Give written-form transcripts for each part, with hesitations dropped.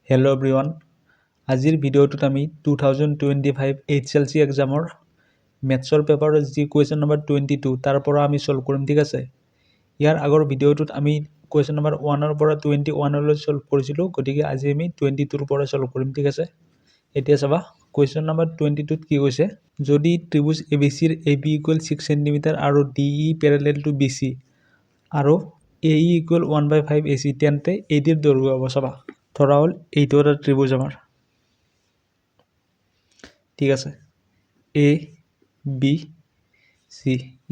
hello' everyone আজিৰ ভিডিঅ'টোত আমি 2025 HLC এক্সামৰ মেথছৰ পেপাৰৰ যি কুৱেশ্যন নম্বৰ 22 তাৰ পৰা আমি সলভ কৰিম ঠিক আছে ইয়াৰ আগৰ ভিডিঅ'টোত আমি কুৱেশ্যন নম্বৰ 1 পৰা 21 লৈ সলভ কৰিছিলোঁ গতিকে আজি আমি 22 পৰা সলভ কৰিম ঠিক আছে এতিয়া চাবা কুৱেশ্যন নম্বৰ 22 ত কি কৈছে যদি ত্ৰিভুজ ABC ৰ AB = 6 cm আৰু DE parallel to BC আৰু AE = 1/5 AC তেন্তে AD ৰ দৈৰ্ঘ্য হ'ব চাবা ধৰা হল এইটো এটা ত্ৰিভুজ আমাৰ ঠিক আছে A B C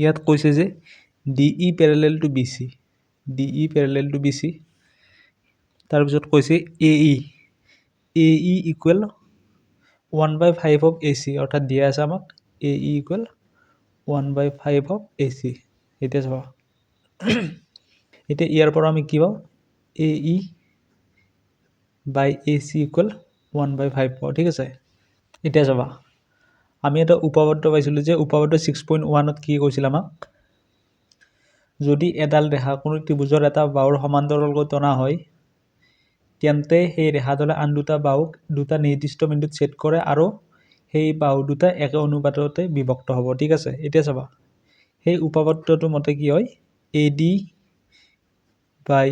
ইয়াত কৈছে যে DE parallel to BC DE parallel to BC তাৰ পিছত কৈছে AE equal 1/5 of AC অৰ্থাৎ দিয়া আছে আমাক AE equal 1/5 of AC এতিয়া চাবা এতিয়া ইয়াৰ পৰা আমি কি পাওঁ AE by AC equal 1/5 পাওঁ ঠিক আছে এতিয়া যাবা আমি এটা উপপাদ্য পাইছিলো যে উপপাদ্য 6.1 ত কি কৈছিল আমাক যদি এডাল ৰেখা কোনো ত্ৰিভুজৰ এটা বাহুৰ সমান্তৰালকৈ টনা হয় তেন্তে সেই ৰেখাডালে আন দুটা বাহুক দুটা নিৰ্দিষ্ট বিন্দুত ছেদ কৰে আৰু সেই বাহু দুটা একে অনুপাততে বিভক্ত হ'ব ঠিক আছে এতিয়া চাবা সেই উপপাদ্যটোৰ মতে কি হয় AD by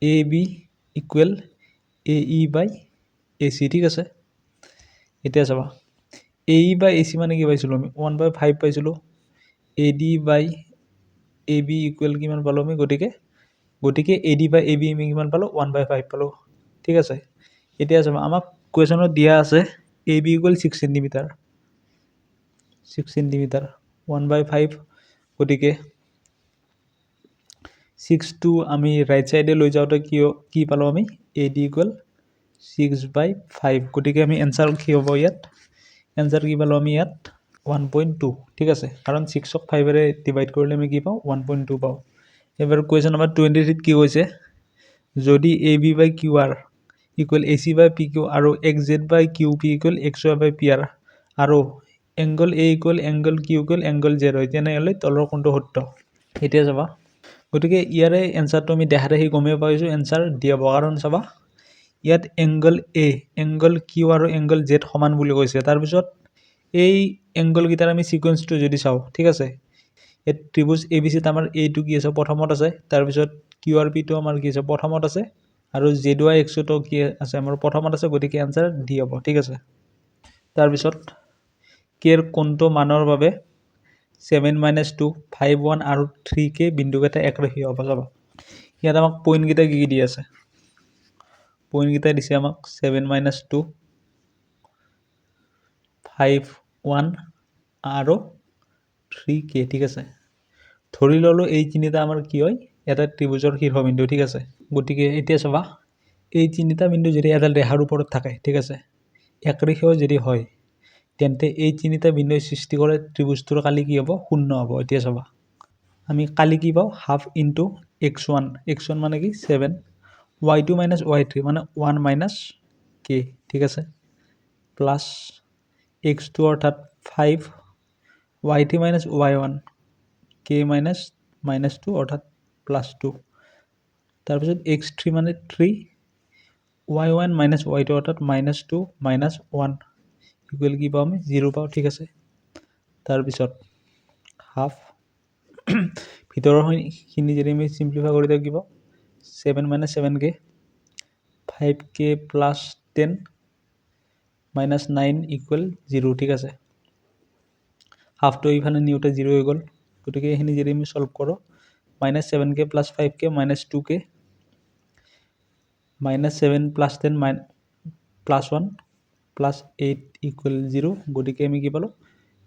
AB equal AE by AC ঠিক আছে এতিয়া চাবা AE by AC মানে কি পাইছিলো আমি 1/5 পাইছিলো AD by AB equal কিমান পালো আমি গতিকে AD by AB আমি কিমান পালো 1/5 পালো ঠিক আছে এতিয়া চাবা আমাক কোৱেশ্যনত দিয়া আছে AB equal 6 cm 6 cm 1/5 গতিকে 6 টো আমি রাইট সাইডে লৈ যাওতে কি পালো আমি AD equal 6/5 গতিকে আমি आंसर কি হ'ব ইয়াত आंसर কি পালো আমি ইয়াত 1.2 ঠিক আছে কাৰণ 6 ক 5 এৰে ডিভাইড কৰিলে আমি কি পাও 1.2 পাও এবাৰ কোৱেশ্যন নম্বৰ 23 কি কৈছে যদি AB by QR equal AC by PQ আৰু XZ by QP equal XY by PR আৰু angle A equal angle Q equal angle Z হয় তেনেহলে তলৰ কোণটো সত্য এতিয়া যাবা গতিকে ইয়াৰে आंसरটো আমি দেখাতে হি গমে পাইছো आंसर দিয়াব কাৰণ চাবা ইয়াত angle A angle Q আৰু angle Z সমান বুলি কৈছে তাৰ পিছত এই angle গিটাৰ আমি সিকোয়েন্সটো যদি চাও ঠিক আছে এই ত্ৰিভুজ ABC ত আমাৰ A টো কি আছে প্ৰথমত আছে তাৰ পিছত QRP টো আমাৰ কি আছে প্ৰথমত আছে আৰু ZYX টো কি আছে আমাৰ প্ৰথমত আছে গতিকে आंसर ডি হ'ব ঠিক আছে তাৰ পিছত কেৰ কোনটো মানৰ বাবে 7 - 2 5 1 আৰু 3 কে বিন্দুকেইটা একৰেখীয় হ'ব যাব ইয়াত আমাক পইণ্ট গিটা কি দি আছে পইণ্ট গিটা দিছে আমাক 7 - 2 5 1 আৰু 3 কে ঠিক আছে ধৰি ললো এই তিনিটা আমাৰ কি হয় এটা ত্ৰিভুজৰ শীৰ্ষবিন্দু ঠিক আছে গতিকে এতিয়া চাবা এই তিনিটা বিন্দু যদি এডাল ৰেখাৰ ওপৰত থাকে ঠিক আছে একৰেখীয় যদি হয় তেন্তে এই তিনিটা বিন্দুৰ সৃষ্টি কৰে ত্ৰিভুজটোৰ কালি কি হ'ব শূন্য হ'ব এতিয়া চাবা আমি কালি কি পাও হাফ ইনটু x1 মানে কি 7 y2 - y3 মানে 1 - k ঠিক আছে প্লাস x2 অর্থাৎ 5 y3 - y1 k - -2 অর্থাৎ +2 তাৰপিছত x3 মানে 3 y1 - y2 অৰ্থাৎ -2 -1 ইকুৱেল কি পাও আমি 0 পাও ঠিক আছে তাৰপিছত হাফ ভিতৰৰ খিনি যদি আমি সিম্পলিফাই কৰি দিও কি পাও 7 - 7k 5k + 10 - 9 ইকুৱেল 0 ঠিক আছে হাফ তো ইফালে নিউতে 0 হৈ গল গতিকে এখিনি যদি আমি সলভ কৰো -7k + 5k - 2k -7 + 10 +1 +8 ইকুৱেল 0 গতিকে আমি কি পালো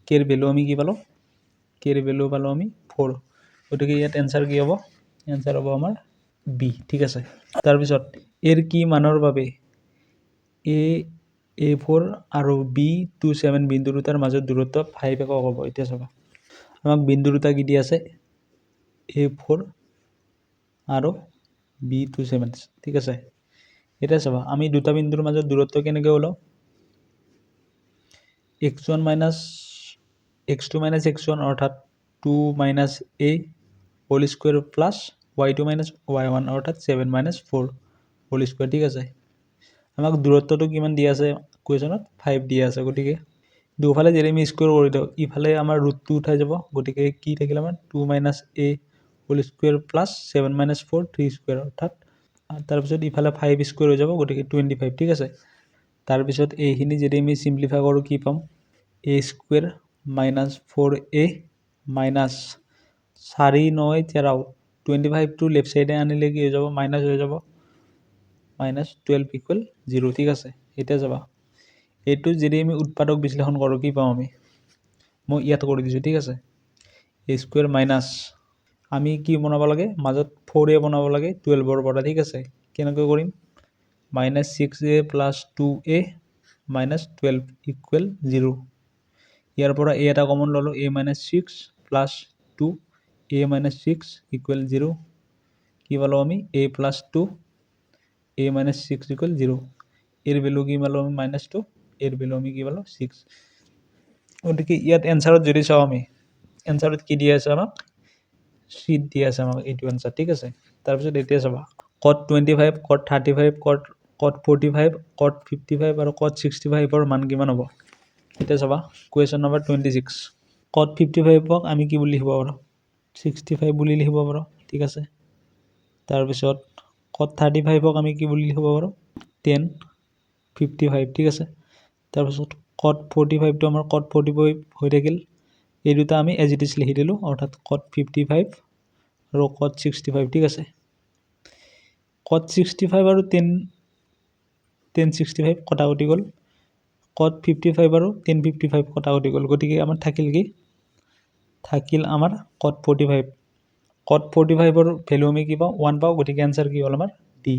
k এর ভ্যালু আমি কি পালো k এর ভ্যালু পালো আমি 4 গতিকে ইয়াত आंसर কি হ'ব आंसर হ'ব আমাৰ b ঠিক আছে তাৰ পিছত এৰ কি মানৰ বাবে a4 আৰু b27 বিন্দু দুটাৰ মাজত দূৰত্ব 5 একক হ'ব এতিয়া চাবা আমাক বিন্দু দুটা কি দি আছে a4 আৰু b27 ঠিক আছে এটা চাবা আমি দুটা বিন্দুৰ মাজত দূৰত্ব কেনেকৈ ওলাও x1 - x2 - x1 অৰ্থাৎ 2 - a whole square plus y2 - y1 অৰ্থাৎ 7 - 4 হোল স্কয়াৰ ঠিক আছে আমাক দূৰত্বটো কিমান দিয়া আছে কুৱেশ্যনত 5 দিয়া আছে গতিকে দুফালে যদি আমি স্কুৱেৰ কৰি দিওঁ ইফালে আমাৰ ৰুটটো উঠাই যাব গতিকে কি থাকিল আমাৰ 2 - a whole square plus 7 - 4 3 square অৰ্থাৎ তাৰপিছত ইফালে 5 স্কুৱেৰ হৈ যাব গতিকে 25 ঠিক আছে তাৰপিছত এইখিনি যদি আমি চিম্প্লিফাই কৰোঁ কি পাম a square minus 4a minus 4 9 13 25টো লেফ্ট চাইডে আনিলে কি হৈ যাব মাইনাছ হৈ যাব -12 ইকুৱেল 0 ঠিক আছে এতিয়া যাবা এইটো যদি আমি উৎপাদক বিশ্লেষণ কৰোঁ কি পাম আমি মই ইয়াত কৰি দিছোঁ ঠিক আছে a স্কুৱেৰ মাইনাছ আমি কি বনাব লাগে মাজত 4a বনাব লাগে 12ৰ পৰা ঠিক আছে কেনেকৈ কৰিম -6a + 2a - 12 ইকুৱেল 0 ইয়াৰ পৰা a এটা কমন ল'লোঁ a - 6 + 2 a - 6 ইকুৱেল 0 কি পালোঁ আমি a + 2 a - 6 ইকুৱেল 0 এৰ ভ্যালু কি পালোঁ আমি -2 এৰ ভ্যালু আমি কি পালোঁ 6 গতিকে ইয়াত এনসাৰত যদি চাওঁ আমি এনসাৰত কি দিয়া আছে আমাক শীট দিয়া আছে আমাক এইটো এনসাৰ ঠিক আছে তাৰপিছত এতিয়া চাবা cot 25 cot 35 cot 45 cot 55 আৰু cot 65 ৰ মান কিমান হ'ব এতিয়া চাবা কুৱেশ্যন নম্বৰ 26 cot 55 ক আমি কি বুলি লিখিব পাৰোঁ 65 বুলি লিখিব পাৰোঁ ঠিক আছে তাৰপিছত cot 35 ক আমি কি বুলি লিখিব পাৰোঁ 10 55 ঠিক আছে তাৰপিছত cot 45 টো আমাৰ cot 45 হৈ থাকিল এই দুটা আমি এজ ইট ইজ লিখি দিলোঁ অৰ্থাৎ cot 55 আৰু cot 65 ঠিক আছে cot 65 আৰু 10 65 কটাকটি গ'ল cot 55 আৰু 10 55 কটাকটি গ'ল গতিকে আমাৰ থাকিল কি থাকিল আমাৰ cot 45 cot 45 ৰ ভ্যালু আমি কি পাওঁ 1 পাওঁ গতিকে आंसर কি হ'ল আমাৰ ডি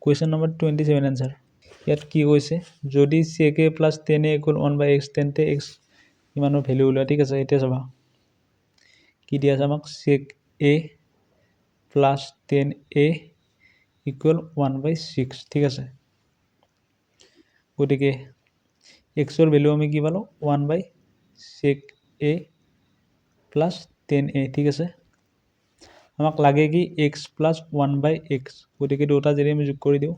কুৱেশ্যন নম্বৰ 27 आंसर ইয়াত কি কৈছে যদি sec a + 10a = 1/x তেন্তে x ইমানৰ ভ্যালু উলিওৱা ঠিক আছে এতিয়া চাবা কি দিয়া আছে আমাক sec a + 10a = 1/6 ঠিক আছে গতিকে x ৰ ভ্যালু আমি কি পালো 1/sec a + 10a ঠিক আছে আমাক লাগে কি x + 1/x গতিকে দুটা যদি আমি যোগ কৰি দিওঁ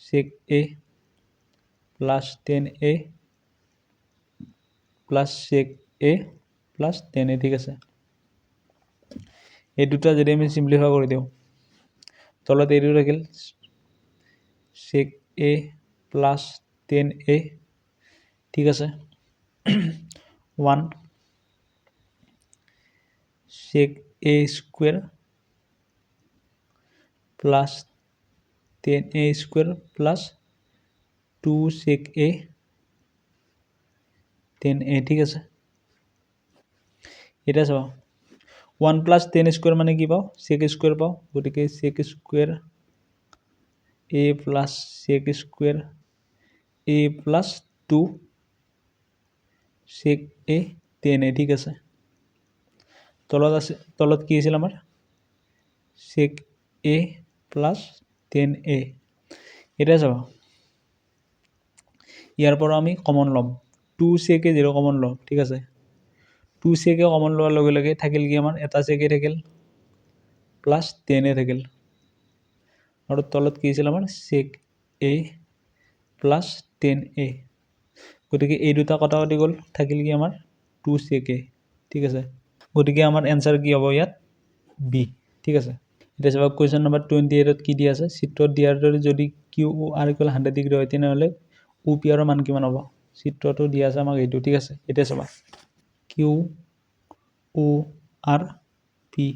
sec a + 10a + sec a + 10a ঠিক আছে এই দুটা যদি আমি সিম্পলিফাই কৰি দিওঁ তলত এইটো থাকিল sec a + 10a ঠিক আছে 1 sec a square plus 10a square plus 2 sec a 10a ঠিক আছে এটা চাও 1 plus 10 স্কয়ার মানে কি পাও sec স্কয়ার পাও গটিকে sec square a plus sec square a plus 2 sec a 10a ঠিক আছে তলত কি আছিল আমাৰ sec a plus 10a এটা চাও ইয়াৰ পৰা আমি কমন লম 2 sec a 0 কমন লম ঠিক আছে 2 sec a কমন লোৱাৰ লগে লগে থাকিল কি আমাৰ এটা sec a থাকিল plus 10a থাকিল আৰু তলত কি আছিল আমাৰ sec a plus 10a গতিকে এই দুটা কটাকটি গল থাকিল কি আমাৰ 2 sec a ঠিক আছে গতিকে আমাৰ आंसर কি হ'ব ইয়াত বি ঠিক আছে এটা চাবা কোৱেশ্চন নম্বৰ 28 ত কি দিয়া আছে চিত্ৰত দিয়াৰ দৰে যদি Q O R equal 100 degree হয় তেনেহলে ও পি আৰ মান কিমান হ'ব চিত্ৰটো দিয়া আছে আমাক এইটো ঠিক আছে এটা চাবা কিউ ও আৰ পি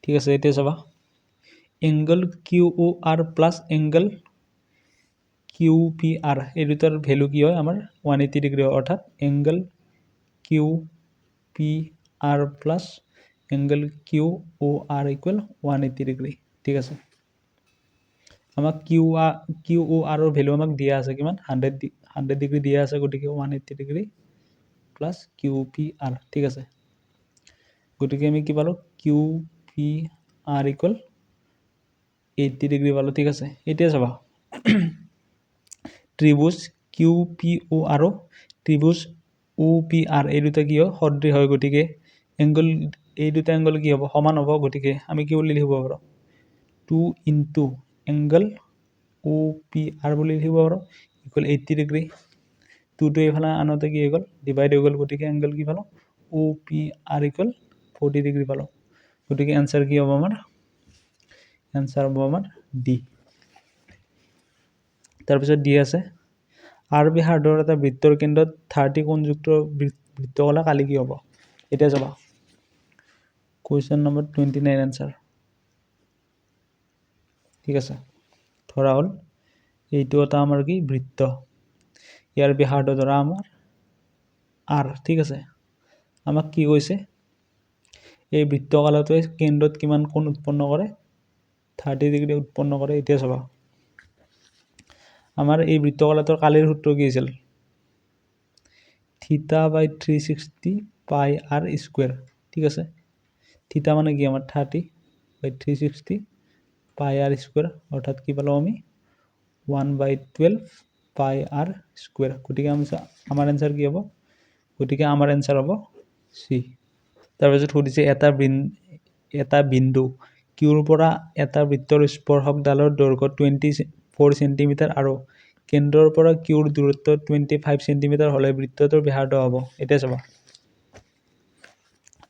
ঠিক আছে এটা চাবা angle Q O R plus angle Q P R এই দুটাৰ ভ্যালু কি হয় আমাৰ 180 ডিগ্ৰী অৰ্থাৎ angle Q P R plus angle Q O R equal 180 degree ঠিক আছে আমাক কিউ ও আৰ ৰ ভ্যালু আমাক দিয়া আছে কিমান 100 ডিগ্ৰী দিয়া আছে গতিকে 180 degree plus Q P R ঠিক আছে গতিকে আমি কি পালো Q P R equal 80 degree পালো ঠিক আছে এতিয়া চাবা ত্ৰিভুজ কিউ পি ও আৰু ত্ৰিভুজ ও পি আৰ এই দুটা কি হয় সদৃশ হয় গতিকে এংগল এই দুটা এংগল কি হ'ব সমান হ'ব গতিকে আমি কি বুলি লিখিব পাৰো 2 * এংগল অ পি আৰ বুলি লিখিব পাৰোঁ ইকুৱেল 80 ডিগ্ৰী টুটো এইফালে আনোতে কি হৈ গ'ল ডিভাইড হৈ গ'ল গতিকে এংগল কি পালোঁ অ পি আৰ ইকুৱেল 40 ডিগ্ৰী পালোঁ গতিকে এনচাৰ কি হ'ব আমাৰ এনচাৰ হ'ব আমাৰ ডি তাৰপিছত ডি আছে আৰ বি হাৰ্ডৰ এটা বৃত্তৰ কেন্দ্ৰত 30 কোণযুক্ত বৃত্ত কলা কালি কি হ'ব এতিয়া চাবা কুৱেশ্যন নম্বৰ 29 এনচাৰ ঠিক আছে ধৰা হ'ল এইটো এটা আমাৰ কি বৃত্ত ইয়াৰ ব্যাসাৰ্ধ ধৰা আমাৰ আৰ ঠিক আছে আমাক কি কৈছে এই বৃত্তকালটোৱে কেন্দ্ৰত কিমান কোণ উৎপন্ন কৰে 30 ডিগ্ৰী উৎপন্ন কৰে এতিয়া চাবা আমাৰ এই বৃত্তকালটোৰ কালিৰ সূত্ৰ কি আছিল থিটা বাই 360 পাই আৰ স্কোয়াৰ ঠিক আছে থিটা মানে কি আমাৰ 30 বাই 360 পাই আৰ স্কোয়াৰ অৰ্থাৎ কি পালোঁ আমি 1/12 পাই আৰ স্কোয়াৰ গতিকে আমাৰ এনচাৰ কি হ'ব গতিকে আমাৰ এনচাৰ হ'ব চি তাৰপিছত সুধিছে এটা বিন্দু কিউৰ পৰা এটা বৃত্তৰ স্পৰ্শকডালৰ দৈৰ্ঘ্য 24 সেন্টিমিটাৰ আৰু কেন্দ্ৰৰ পৰা কিউৰ দূৰত্ব 25 সেন্টিমিটাৰ হ'লে বৃত্তটোৰ ব্যাসাৰ্ধ হ'ব এতিয়া চাবা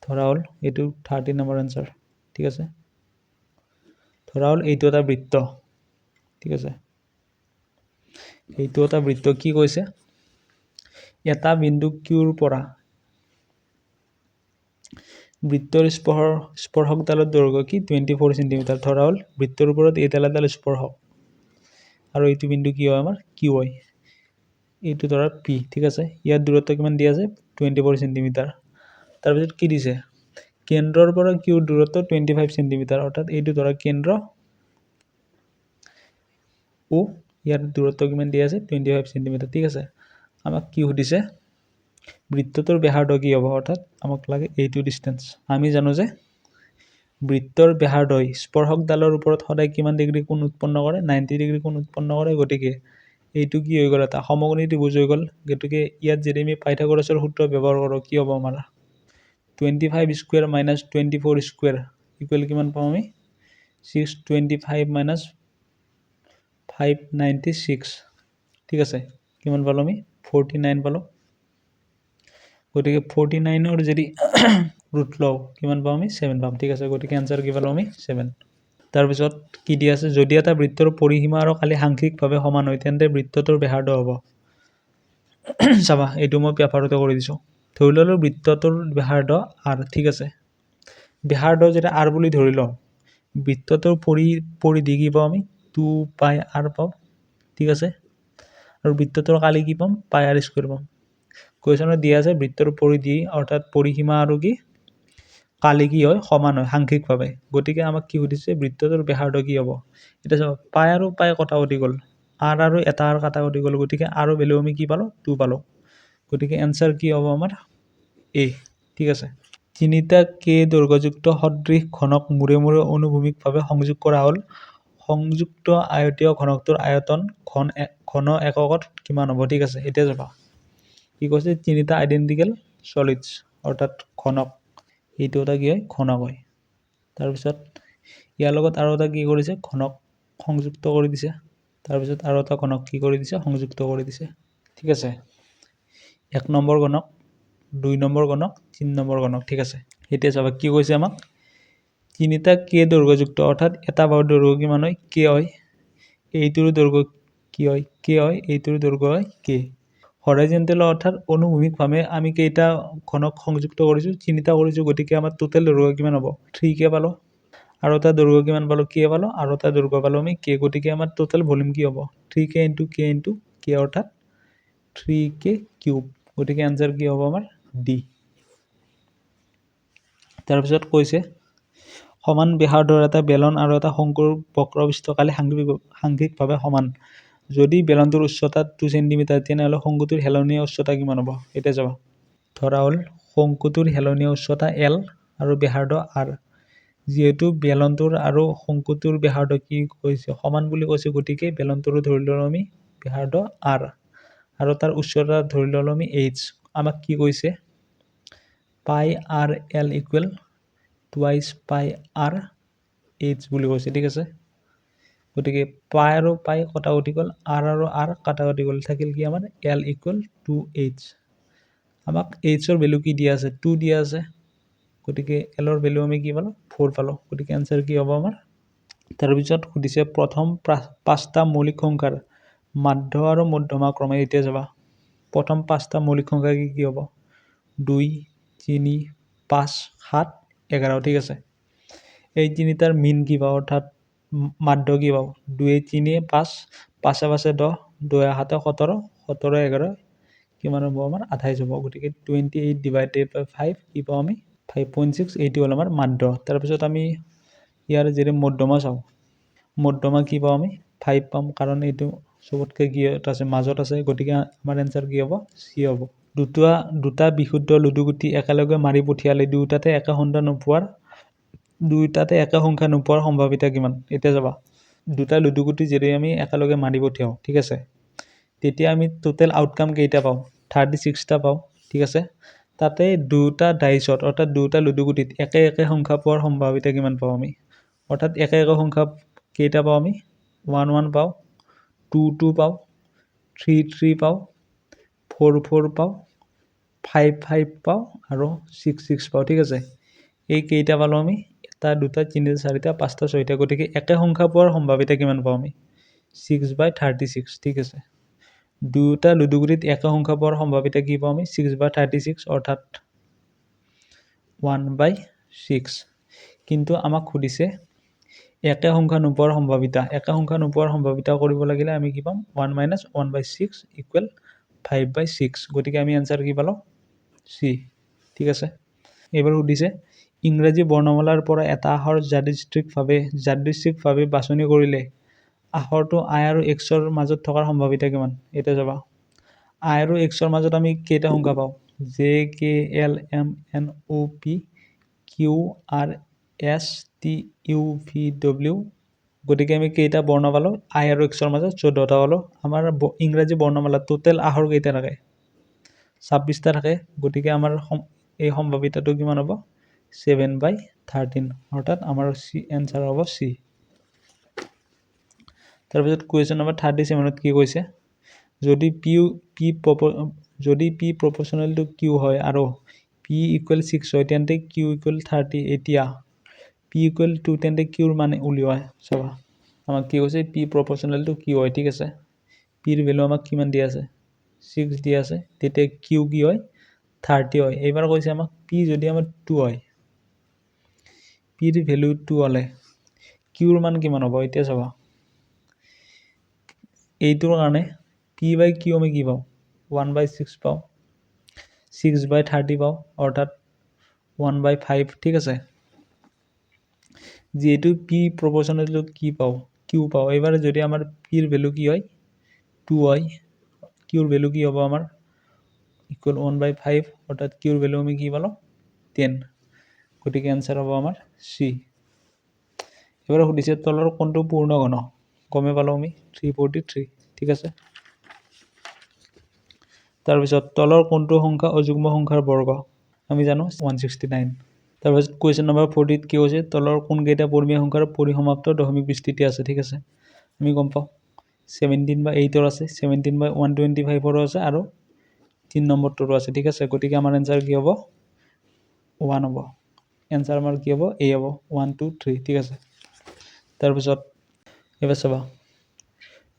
ধৰা হ'ল এইটো 30 নম্বৰ এনচাৰ ঠিক আছে ধৰা হ'ল এইটো এটা বৃত্ত ঠিক আছে এইটো এটা বৃত্ত কি কৈছে এটা বিন্দু কিউৰ পৰা বৃত্তৰ স্পৰ্শকডালৰ দৈৰ্ঘ্য কি 24 সেন্টিমিটাৰ ধৰা হ'ল বৃত্তৰ ওপৰত এইডাল এডাল স্পৰ্শক আৰু এইটো বিন্দু কি হয় আমাৰ কিউ হয় এইটো ধৰা পি ঠিক আছে ইয়াৰ দূৰত্ব কিমান দিয়া আছে 24 সেন্টিমিটাৰ তাৰপিছত কি দিছে কেন্দ্ৰৰ পৰা কিউৰ দূৰত্ব 25 সেন্টিমিটাৰ অৰ্থাৎ এইটো ধৰা কেন্দ্ৰ ও ইয়াৰ দূৰত্ব কিমান দিয়া আছে 25 সেন্টিমিটাৰ ঠিক আছে আমাক কি সুধিছে বৃত্তটোৰ ব্যাসাৰ্ধ কি হ'ব অৰ্থাৎ আমাক লাগে এইটো ডিস্টেন্স আমি জানো যে বৃত্তৰ ব্যাসাৰ্ধই স্পৰ্শকডালৰ ওপৰত সদায় কিমান ডিগ্ৰী কোণ উৎপন্ন কৰে 90 ডিগ্ৰী কোণ উৎপন্ন কৰে গতিকে এইটো কি হৈ গ'ল এটা সমকোণী ত্ৰিভুজ হৈ গ'ল গতিকে ইয়াত যদি আমি পাইথাগোৰাছৰ সূত্ৰ ব্যৱহাৰ কৰোঁ কি হ'ব আমাৰ 25 স্কোয়াৰ মাইনাছ 24 স্কোয়াৰ ইকুৱেল কিমান পাম আমি 625 মাইনাছ 596 ঠিক আছে কিমান পালোঁ আমি 49 পালোঁ গতিকে 49ৰ যদি ৰুট লওঁ কিমান পাম আমি 7 পাম ঠিক আছে গতিকে এনচাৰ কি পালোঁ আমি 7 তাৰপিছত কি দিয়া আছে যদি এটা বৃত্তৰ পৰিসীমা আৰু কালি সাংখ্যিকভাৱে সমান হয় তেন্তে বৃত্তটোৰ ব্যাসাৰ্ধ হ'ব চাবা এইটো মই পেপাৰতে কৰি দিছোঁ ধৰি ল'লোঁ বৃত্তটোৰ ব্যাসাৰ্ধ আৰ ঠিক আছে ব্যাসাৰ্ধ যেতিয়া আৰ বুলি ধৰি লওঁ বৃত্তটোৰ পৰিধি কি পাওঁ আমি 2 পাই আৰ পাওঁ ঠিক আছে আৰু বৃত্তটোৰ কালি কি পাম পাই আৰ স্কোয়াৰ পাম কুৱেশ্যনত দিয়া আছে বৃত্তৰ পৰিধি অৰ্থাৎ পৰিসীমা আৰু কি কালি কি হয় সমান হয় সাংখ্যিকভাৱে গতিকে আমাক কি সুধিছে বৃত্তটোৰ ব্যাসাৰ্ধ কি হ'ব এতিয়া চাওক পাই আৰু পাই কটা কটি গ'ল আৰ আৰু এটা আৰ কাটা কটি গ'ল গতিকে আৰু ভেলু আমি কি পালোঁ 2 পালোঁ গতিকে এনচাৰ কি হ'ব আমাৰ এ ঠিক আছে তিনিটা কে দৈৰ্ঘ্যযুক্ত সদৃশ ঘনক মূৰে মূৰে অনুভূমিকভাৱে সংযোগ কৰা হ'ল সংযুক্ত আয়তীয় ঘনকটোৰ আয়তন ঘন এককত কিমান হ'ব ঠিক আছে এতিয়া যাবা কি কৈছে তিনিটা আইডেন্টিকেল সলিডছ অৰ্থাৎ ঘনক এইটো এটা কি হয় ঘনক হয় তাৰপিছত ইয়াৰ লগত আৰু এটা কি কৰিছে ঘনক সংযুক্ত কৰি দিছে তাৰপিছত আৰু এটা ঘনক কি কৰি দিছে সংযুক্ত কৰি দিছে ঠিক আছে 1 নম্বৰ ঘনক 2 নম্বৰ ঘনক 3 নম্বৰ ঘনক ঠিক আছে এতিয়া চাবা কি কৈছে আমাক তিনিটা কে দৈৰ্ঘ্যযুক্ত অৰ্থাৎ এটা বাহুৰ দৈৰ্ঘ্য কিমান হয় কে হয় এইটোৰ দৈৰ্ঘ্য কি হয় কে হয় এইটোৰ দৈৰ্ঘ্য হয় কে হৰাইজন্টেল অৰ্থাৎ অনুভূমিকভাৱে আমি কেইটা ঘনক সংযুক্ত কৰিছোঁ তিনিটা কৰিছোঁ গতিকে আমাৰ টোটেল দৈৰ্ঘ্য কিমান হ'ব 3কে পালোঁ আৰু এটা দৈৰ্ঘ্য কিমান পালোঁ কে পালোঁ আৰু এটা দৈৰ্ঘ্য পালোঁ আমি কে গতিকে আমাৰ টোটেল ভলিউম কি হ'ব 3k * k অৰ্থাৎ 3k কিউব গতিকে এনচাৰ কি হ'ব আমাৰ ডি তাৰপিছত কৈছে সমান ব্যাসাৰ্ধৰ এটা বেলন আৰু এটা শংকুৰ বক্ৰপৃষ্ঠ কালি সাংখ্যিকভাৱে সমান যদি বেলনটোৰ উচ্চতা 2 সেন্টিমিটাৰ তেনেহ'লে শংকুটোৰ হেলনীয়া উচ্চতা কিমান হ'ব এতিয়া যাবা ধৰা হ'ল শংকুটোৰ হেলনীয়া উচ্চতা এল আৰু ব্যাসাৰ্ধ আৰ যিহেতু বেলনটোৰ আৰু শংকুটোৰ ব্যাসাৰ্ধ কি কৈছে সমান বুলি কৈছে গতিকে বেলনটোৰো ধৰি ল'লোঁ আমি ব্যাসাৰ্ধ আৰ আৰু তাৰ উচ্চতা ধৰি ল'লোঁ আমি এইচ আমাক কি কৈছে পাই আৰ এল ইকুৱেল টুৱাইচ পাই আৰ এইচ বুলি কৈছে ঠিক আছে গতিকে পাই আৰু পাই কটাকটি গ'ল আৰু আৰ কাটাকটি গ'ল থাকিল কি আমাৰ L ইকুৱেল 2H আমাক Hৰ ভেলু কি দিয়া আছে 2 দিয়া আছে গতিকে Lৰ ভেলু আমি কি পালোঁ 4 পালোঁ গতিকে এনসাৰ কি হ'ব আমাৰ তাৰপিছত সুধিছে প্ৰথম পাঁচটা মৌলিক সংখ্যাৰ মাধ্য আৰু মধ্যমা ক্ৰমে এতিয়া যাবা প্ৰথম পাঁচটা মৌলিক সংখ্যা কি হ'ব 2 3 5 7 11 ঠিক আছে এই তিনিটাৰ মিন কি পাওঁ অৰ্থাৎ মাধ্য কি পাওঁ 2 3 5 5 5 10 2 7 17 17 11 কিমান হ'ব আমাৰ 28 হ'ব গতিকে 28 ডিভাইডেড বাই 5 কি পাওঁ আমি 5.6 এইটো হ'ল আমাৰ মাধ্য তাৰপিছত আমি ইয়াৰ যদি মধ্যমা চাওঁ মধ্যমা কি পাওঁ আমি 5 পাম কাৰণ এইটো সবতকৈ কি আছে মাজত আছে গতিকে আমাৰ এনসাৰ কি হ'ব সি হ'ব দুটা বিশুদ্ধ লুডুগুটি একেলগে মাৰি পঠিয়ালে দুটাতে একে সংখ্যা নোপোৱাৰ সম্ভাৱিতা কিমান এতিয়া যাবা দুটা লুডুগুটি যদি আমি একেলগে মাৰি পঠিয়াও ঠিক আছে তেতিয়া আমি টোটেল আউটকাম কেইটা পাওঁ 36টা পাওঁ ঠিক আছে তাতে দুটা ডাইসত অৰ্থাৎ দুটা লুডুগুটিত একে সংখ্যা পোৱাৰ সম্ভাৱিতা কিমান পাওঁ আমি অৰ্থাৎ একে সংখ্যা কেইটা পাওঁ আমি 1 1 পাওঁ 2 2 পাওঁ 3 3 পাওঁ 4 4 পাওঁ 5 5 পাওঁ আৰু 6 6 পাওঁ ঠিক আছে এই কেইটা পালোঁ আমি এটা দুটা তিনিটা চাৰিটা পাঁচটা ছয়টা গতিকে একে সংখ্যা পোৱাৰ সম্ভাৱিতা কিমান পাওঁ আমি 6/36 ঠিক আছে দুটা লুডুগুটিত একে সংখ্যা পোৱাৰ সম্ভাৱিতা কি পাওঁ আমি 6/36 অৰ্থাৎ 1/6 কিন্তু আমাক সুধিছে একে সংখ্যা নোপোৱাৰ সম্ভাৱিতা কৰিব লাগিলে আমি কি পাম 1 - 1/6 ইকুৱেল 5/6 গতিকে আমি এনসাৰ কি পালোঁ সি ঠিক আছে এবাৰ সুধিছে ইংৰাজী বৰ্ণমালাৰ পৰা এটা আখৰ যাদৃচ্ছিকভাৱে বাছনি কৰিলে আখৰটো I আৰু Xৰ মাজত থকাৰ সম্ভাৱিতা কিমান এতিয়া যাবা I আৰু Xৰ মাজত আমি কেইটা সংখ্যা পাওঁ J K L M N O P Q R S T U V W গতিকে আমি কেইটা বৰ্ণ পালোঁ I আৰু Xৰ মাজত 14টা পালোঁ আমাৰ ইংৰাজী বৰ্ণমালা টোটেল আখৰ কেইটা থাকে 26টা থাকে গতিকে আমাৰ এই সম্ভাৱিতাটো কিমান হ'ব 7/13 অৰ্থাৎ আমাৰ এনসাৰ হ'ব সি তাৰপিছত কুৱেশ্যন নম্বৰ 37ত কি কৈছে যদি P proportional to Q হয় আৰু P equal 6 হয় তেন্তে Q equal 30 এতিয়া P equal 2 তেন্তে Q মানে উলিওৱা চাবা আমাক কি কৈছে P proportional to Q হয় ঠিক আছে P ৰ ভ্যালু আমাক কিমান দিয়া আছে 6 দিয়া আছে তেতিয়া Q কি হয় 30 হয় এইবাৰ কৈছে আমাক P যদি আমাৰ 2 হয় P ৰ ভ্যালু 2 হলে Q ৰ মান কিমান হ'ব এতিয়া চাবা এইটোৰ কাৰণে P/Q আমি কি পাওঁ 1/6 পাওঁ 6/30 পাওঁ অৰ্থাৎ 1/5 ঠিক আছে যেহেতু P proportional to কি পাওঁ Q পাওঁ এবাৰ যদি আমাৰ P ৰ ভ্যালু কি হয় 2 হয় Q ৰ ভ্যালু কি হ'ব আমাৰ ইকুৱেল 1/5 অৰ্থাৎ Q ৰ ভ্যালু আমি কি পালোঁ 10 গতিকে এনসাৰ হ'ব আমাৰ সি এবাৰ সুধিছে তলৰ কোনটো পূৰ্ণ ঘন গমে পালোঁ আমি 343 ঠিক আছে তাৰপিছত তলৰ কোনটো সংখ্যা অযুগ্ম সংখ্যাৰ বৰ্গ আমি জানো 169 তাৰপিছত কুৱেশ্যন নম্বৰ 40 কি হৈছে তলৰ কোন কেইটা পূৰ্ণীয় সংখ্যাৰ পৰিসমাপ্ত দশমিক বিস্তৃতি আছে ঠিক আছে আমি গম পাওঁ 17/8 ৰ আছে 17/125 ৰ আছে আৰু 3 নম্বৰটোৰো আছে ঠিক আছে গতিকে আমাৰ এনসাৰ কি হ'ব 1 হ'ব এনসাৰ আমাৰ কি হ'ব A হ'ব 1 2 3 ঠিক আছে তাৰপিছত এবাৰ চাবা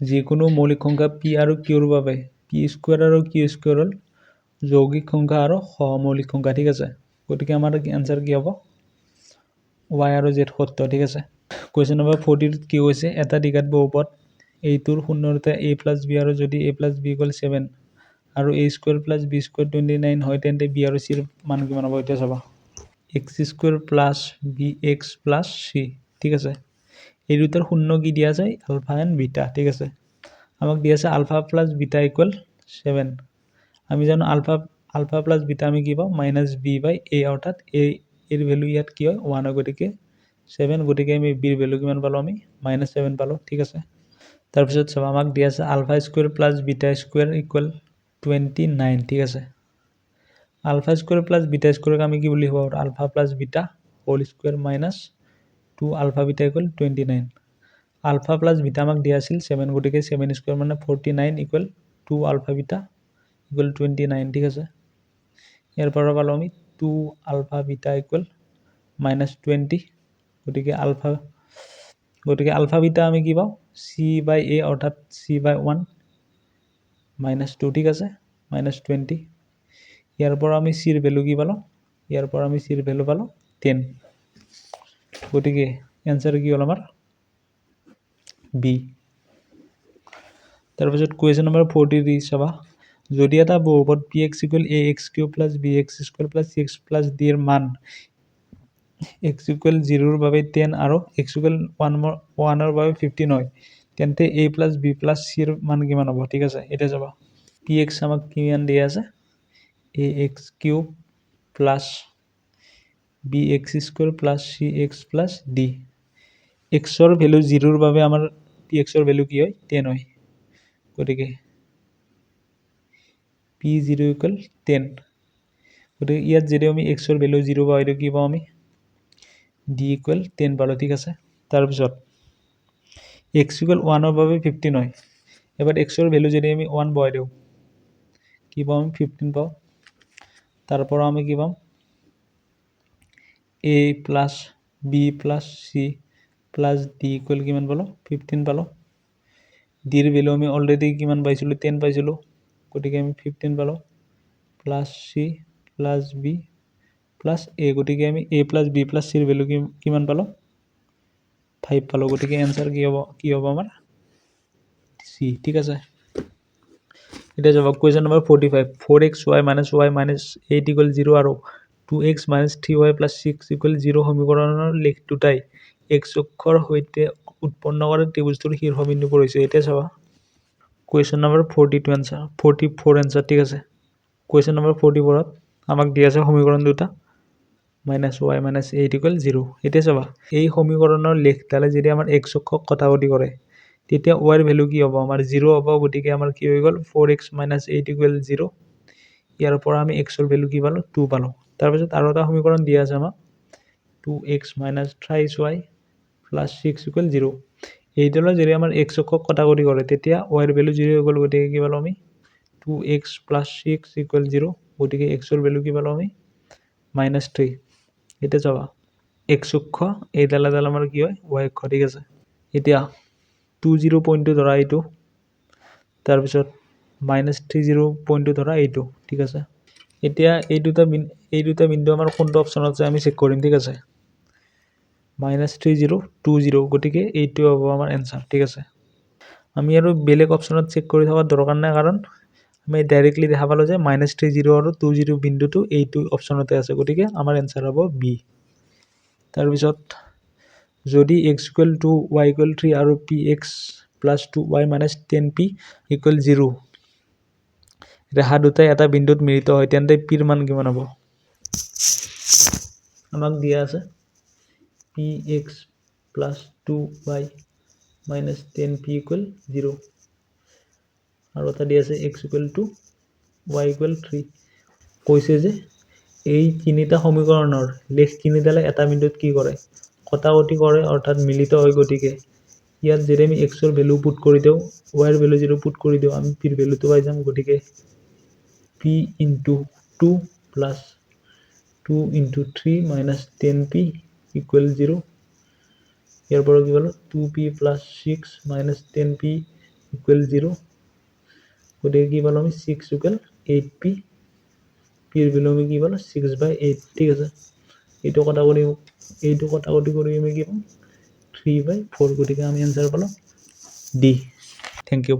যিকোনো মৌলিক সংখ্যা P আৰু Q ৰ বাবে P² আৰু Q² হ'ল যৌগিক সংখ্যা আৰু সহমৌলিক সংখ্যা ঠিক আছে গতিকে আমাৰ এনসাৰ কি হ'ব Y আৰু Z সত্য ঠিক আছে কুৱেশ্যন নম্বৰ 40 কি কৈছে এটা দ্বিঘাত বহুপদ এইটোৰ শূন্যতা A + B আৰু যদি A + B = 7 আৰু A² + B² 29 হয় তেন্তে B আৰু C ৰ মান কিমান হ'ব এতিয়া চাবা x² + bx + c ঠিক আছে এই দুটাৰ শূন্য কি দিয়া যায় আলফা এণ্ড বিটা ঠিক আছে আমাক দিয়া আছে আলফা + বিটা = 7 আমি জানো আলফা + বিটা আমি কি পাওঁ -b/a অৰ্থাৎ a এর ভ্যালু ইয়াত কি হয় 1 গতিকে 7 গতিকে আমি b এর ভ্যালু কিমান পালো আমি -7 পালো ঠিক আছে তাৰপিছত চাবা আমাক দিয়া আছে আলফা² + বিটা² = 29 ঠিক আছে আলফা² + বিটা² আমি কি বুলি হ'ব alpha + beta whole square -2 alpha beta = 29 alpha plus beta আমাক দিয়া আছিল 7 গতিকে 7 স্কুৱেৰ মানে 49 ইকুৱেল 2 আলফা বিটা ইকুৱেল 29 ঠিক আছে ইয়াৰ পৰা পালোঁ আমি 2 আলফা বিটা ইকুৱেল -20 গতিকে আলফা বিটা আমি কি পাওঁ c/a অৰ্থাৎ c/1 -2 ঠিক আছে -20 ইয়াৰ পৰা আমি c ৰ ভ্যালু কি পালোঁ ইয়াৰ পৰা আমি c ৰ ভ্যালু পালোঁ 10 গতিকে এনসাৰ কি হ'ল আমাৰ বি তাৰপিছত কুৱেশ্যন নম্বৰ 43 চাবা যদি এটা বহুপদ px = ax³ + bx² + cx + d ৰ মান x = 0 ৰ বাবে 10 আৰু x = 1 ৰ বাবে 15 হয় তেন্তে a + b + c ৰ মান কিমান হ'ব ঠিক আছে এটা চাবা px আমাক কিমান দিয়া আছে ax³ + bx² + cx + d x ৰ ভ্যালু 0 ৰ বাবে আমাৰ px ৰ ভ্যালু কি হয় 10 হয় গতিকে p0 = 10 গতিকে ইয়াত যদি আমি x ৰ ভ্যালু 0 পাওঁ কি পাওঁ আমি d = 10 পালোঁ ঠিক আছে তাৰপিছত x = 1 ৰ বাবে 15 হয় এবাৰ x ৰ ভ্যালু যদি আমি 1 বহাই দিওঁ কি পাওঁ আমি 15 পাওঁ তাৰ পৰা আমি কি পাম a + b + c + d = কিমান পালোঁ 15 পালোঁ d ৰ ভ্যালু আমি অলৰেডি কিমান পাইছিলোঁ 10 পাইছিলোঁ গতিকে আমি 15 পালোঁ + c + b + a গতিকে আমি a + b + c ৰ ভ্যালু কিমান পালোঁ 5 পালোঁ গতিকে এনসাৰ কি হ'ব আমাৰ c ঠিক আছে এটা জবাব কুৱেশ্যন নম্বৰ 45 4xy - y - 8 = 0 আৰু 2x - 3y + 6 = 0 সমীকৰণৰ লেখ দুটাই x অক্ষৰ সৈতে উৎপন্ন কৰা ত্ৰিভুজটোৰ শীৰ্ষবিন্দুবোৰ হৈছে এতিয়া চাবা কুৱেশ্যন নম্বৰ 42 আনসাৰ 44 আনসাৰ ঠিক আছে কুৱেশ্যন নম্বৰ 44 ত আমাক দিয়া আছে সমীকৰণ দুটা -y - 8 = 0 এতিয়া চাবা এই সমীকৰণৰ লেখডালে যদি আমাৰ x অক্ষক কটাকটি কৰে তেতিয়া y ৰ ভ্যালু কি হ'ব আমাৰ 0 হ'ব গতিকে আমাৰ কি হৈ গ'ল 4x - 8 = 0 ইয়াৰ পৰা আমি x ৰ ভ্যালু কি পালোঁ 2 পালোঁ তাৰপিছত আৰু এটা সমীকৰণ দিয়া আছে আমাক 2x - 3y + 6 = 0 এইডালৰ যদি আমাৰ x অক্ষক কটাকটি কৰে তেতিয়া y ৰ ভ্যালু 0 হৈ গ'ল গতিকে কি পালোঁ আমি 2x + 6 = 0 গতিকে x ৰ ভ্যালু কি পালোঁ আমি -3 এটা চাবা x অক্ষ এইডাল আমাৰ কি হয় y অক্ষ ঠিক আছে এতিয়া 20 পইণ্টটো ধৰা এইটো তাৰপিছত -30 পইণ্টটো ধৰা এইটো ঠিক আছে এতিয়া এই দুটা বিন্দু আমাৰ কোনটো অপচনত আছে আমি চেক কৰিম ঠিক আছে -30 20 গতিকে এইটো হ'ব আমাৰ এনসাৰ ঠিক আছে আমি আৰু বেলেগ অপচনত চেক কৰি থকাৰ দৰকাৰ নাই কাৰণ আমি ডাইৰেক্টলি দেখা পালোঁ যে -30 আৰু 20 বিন্দুটো এইটো অপচনতে আছে গতিকে আমাৰ এনসাৰ হ'ব বি তাৰপিছত যদি x = 2 y = 3 আৰু px + 2y - 10p = 0 ৰেখা দুটাই এটা বিন্দুত মিলিত হয় তেন্তে p ৰ মান কিমান হ'ব আমাক দিয়া আছে px + 2y - 10p = 0 আৰু এটা দিয়া আছে x = 2 y = 3 কৈছে যে এই তিনিটা সমীকৰণৰ লেখ তিনিডালে এটা বিন্দুত কি কৰে কটাকটি কৰে অৰ্থাৎ মিলিত হয় গতিকে ইয়াত যদি আমি x ৰ ভ্যালু পুট কৰি দিওঁ y ৰ ভ্যালু 0 পুট কৰি দিওঁ আমি p ৰ ভ্যালুটো পাই যাম গতিকে p * 2 + 2 * 3 - 10p = 0 ইয়াৰ পৰা কি পালোঁ 2p + 6 - 10p = 0 গতিকে কি পালোঁ আমি 6 = 8p p ৰ ভ্যালু আমি কি পালোঁ 6/8 ঠিক আছে এইটো কটাকটি কৰি আমি কি পাম 3/4 গতিকে আমি এনসাৰ পালোঁ ডি থেংক ইউ